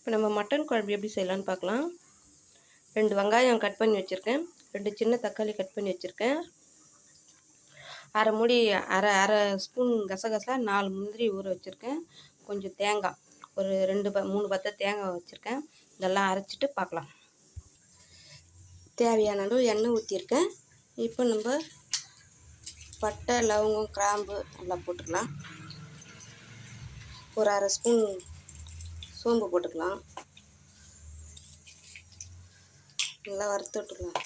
இப்போ நம்ம மட்டன் குழம்பு எப்படி செய்யலான்னு பார்க்கலாம். 2 வெங்காயம் கட் பண்ணி வச்சுருக்கேன், 2 சின்ன தக்காளி கட் பண்ணி வச்சுருக்கேன், அரை மூடி அரை ஸ்பூன் கசகசா, 4 முந்திரி ஊற வச்சுருக்கேன், கொஞ்சம் தேங்காய், ஒரு 3 பத்தை தேங்காய் வச்சுருக்கேன். இதெல்லாம் அரைச்சிட்டு பார்க்கலாம். தேவையான அளவு எண்ணெய் ஊற்றிருக்கேன். இப்போ நம்ம பட்டை, லவங்கம், கிராம்பு எல்லாம் போட்டுக்கலாம். ஒரு அரை ஸ்பூன் சோம்பு போட்டுக்கலாம். நல்லா வறுத்து விட்டுக்கலாம்.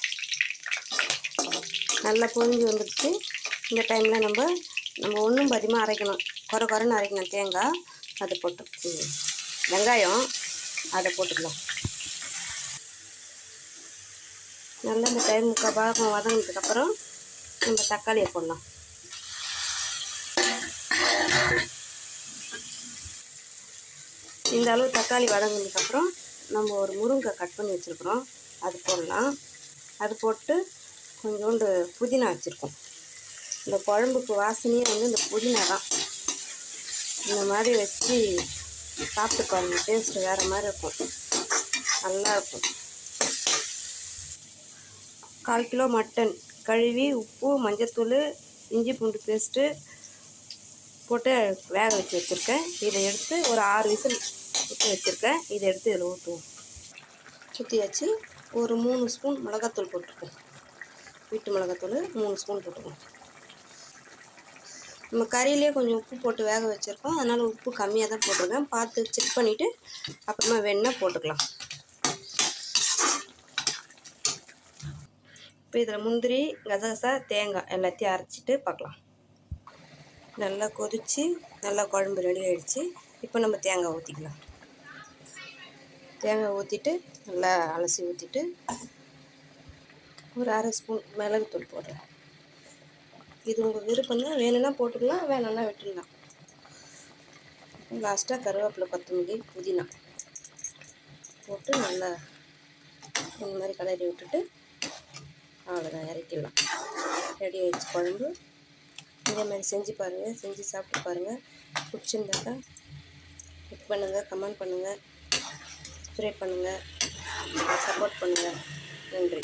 நல்லா பொரிஞ்சு வந்துடுச்சு. இந்த டைமில் நம்ம ஒன்றும் அதிகமாக அரைக்கணும், குறைன்னு அரைக்கணும். தேங்காய் அதை போட்டு, வெங்காயம் அதை போட்டுக்கலாம். நல்லா இந்த டைம் பாகம் வதங்கினதுக்கப்புறம் நம்ம தக்காளியை போடலாம். இந்த அளவு தக்காளி வதங்கினதுக்கப்புறம் நம்ம ஒரு முருங்கை கட் பண்ணி வச்சுருக்குறோம், அது போடலாம். அது போட்டு கொஞ்சோண்டு புதினா வச்சுருக்கோம். இந்த குழம்புக்கு வாசனையே இந்த புதினா தான். இந்த மாதிரி வச்சு சாப்பிட்டு பாருங்க, டேஸ்ட்டு வேறு மாதிரி இருக்கும், நல்லாயிருக்கும். 1/4 கிலோ மட்டன் கழுவி உப்பு, மஞ்சத்தூள், இஞ்சி பூண்டு பேஸ்ட்டு போட்டு வேக வச்சு வச்சுருக்கேன். இதை எடுத்து ஒரு 6 விசில் ஊற்றி வச்சுருக்கேன். இதை எடுத்து இதில் ஊற்றுவோம். ஊற்றியாச்சு. ஒரு 3 ஸ்பூன் மிளகாத்தூள் போட்டிருக்கோம், வீட்டு மிளகாத்தூள் 3 ஸ்பூன் போட்டுக்கோம். நம்ம கறியிலே கொஞ்சம் உப்பு போட்டு வேக வச்சுருக்கோம், அதனால் உப்பு கம்மியாக தான் போட்டிருக்கேன். பார்த்து செக் பண்ணிவிட்டு அப்புறமா வேணுன்னா போட்டுக்கலாம். இப்போ இதில் முந்திரி, கசகசா, தேங்காய் எல்லாத்தையும் அரைச்சிட்டு பார்க்கலாம். நல்லா கொதித்து நல்லா குழம்பு ரெடி ஆகிடுச்சு. இப்போ நம்ம தேங்காய் ஊற்றிக்கலாம். தேங்காய் ஊற்றிட்டு நல்லா அலசி ஊற்றிட்டு ஒரு அரை ஸ்பூன் மிளகுத்தூள் போடுறேன். இது உங்கள் விருப்பம் தான், வேணும்னா போட்டுக்கலாம், வேணும்னா விட்டுடலாம். லாஸ்ட்டாக கருவேப்பிலை, கொத்தமல்லி, புதினா போட்டு நல்லா இந்த மாதிரி கலரி விட்டுட்டு அவ்வளோதான், இறக்கிடலாம். ரெடி ஆகிடுச்சு குழம்பு. இதே மாதிரி செஞ்சு பாருங்கள், செஞ்சு சாப்பிட்டு பாருங்கள். பிடிச்சிருந்தாக்கா லைக் பண்ணுங்கள், கமெண்ட் பண்ணுங்கள், சப்ஸ்கிரைப் பண்ணுங்கள், சப்போர்ட் பண்ணுங்கள். நன்றி.